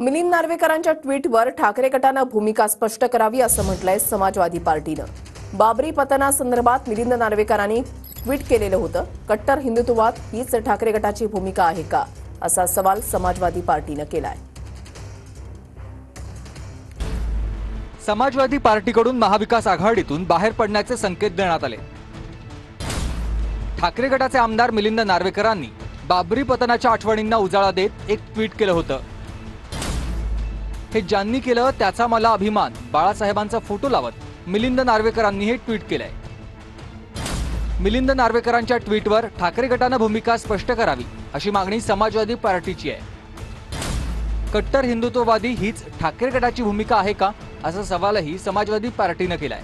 मिलिंद नार्वेकरांच्या ट्विटवर ठाकरे गटानं भूमिका स्पष्ट करावी असं म्हटलंय समाजवादी पार्टीनं। बाबरी पतनासंदर्भात मिलिंद नार्वेकरांनी ट्विट केलेलं होतं। कट्टर हिंदुत्ववाद हीच ठाकरे गटाची भूमिका आहे का, असा सवाल समाजवादी पार्टीनं केलाय। समाजवादी पार्टीकडून महाविकास आघाडीतून बाहेर पडण्याचे संकेत देण्यात आले। ठाकरे गटाचे आमदार मिलिंद नार्वेकरांनी बाबरी पतनाच्या आठवणींना उजाळा देत एक ट्विट केलं होतं। हे ज्यांनी केलं त्याचा मला अभिमान बाळासाहेबांचा फोटो लावत मिलिंद नार्वेकरांनी हे ट्विट केलंय। मिलिंद नार्वेकरांच्या ट्विटवर ठाकरे गटानं भूमिका स्पष्ट करावी अशी मागणी समाजवादी पार्टीची आहे। कट्टर हिंदुत्ववादी हीच ठाकरे गटाची भूमिका आहे का, असा सवालही समाजवादी पार्टीनं केलाय।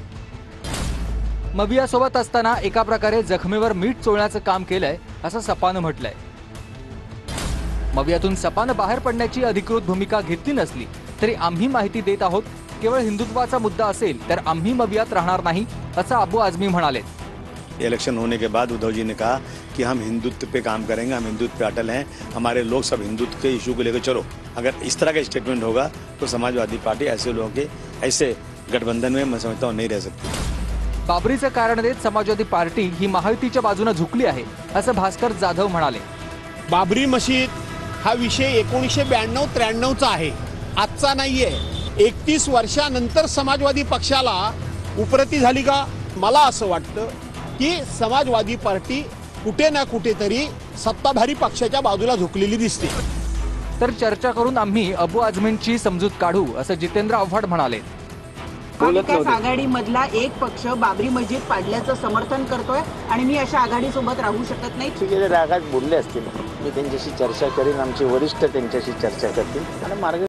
मवियासोबत असताना एका प्रकारे जखमेवर मीठ चोळण्याचं काम केलंय असं सपानं म्हटलंय। मवियातून सपानं बाहेर पडण्याची अधिकृत भूमिका घेतली नसली तरी आम्ही माहिती देत आहोत। केवळ हिंदुत्वाचा मुद्दा असेल तर आम्ही मवियात राहणार नाही, असं अबू आझमी म्हणाले। इलेक्शन होने के बाद उद्धव जी ने कहा कि हम हिंदुत्व पे काम करेंगे, हम हिंदुत्व पे अटल हैं, हमारे लोग सब हिंदुत्व के इशू को लेकर चलो। अगर इस तरह का स्टेटमेंट होगा तो समाजवादी पार्टी ऐसे लोगों के ऐसे गठबंधन में मैं समझता हूं नहीं रह सकती। बाबरीचं कारण देत समाजवादी पार्टी ही महायुतीच्या बाजूने झुकली आहे, असं भास्कर जाधव म्हणाले। बाबरी मशीद हा विषय 1992-93चा आहे, आजचा नाहीये। 31 वर्षानंतर समाजवादी पक्षाला उपरती झाली का? मला असं वाटतं की समाजवादी पार्टी कुठे ना कुठेतरी सत्ताधारी पक्षाच्या बाजूला झुकलेली दिसते। तर चर्चा करून आम्ही अबू आझमींची समजूत काढू, असं जितेंद्र आव्हाड म्हणाले। महाविकास आघाडीमधला एक पक्ष बाबरी मस्जिद पाडल्याचं समर्थन करतोय आणि मी अशा आघाडीसोबत राहू शकत नाही। ठीक आहे, रागात बोलले असतील, मी त्यांच्याशी चर्चा करीन, आमचे वरिष्ठ त्यांच्याशी चर्चा करतील आणि मार्ग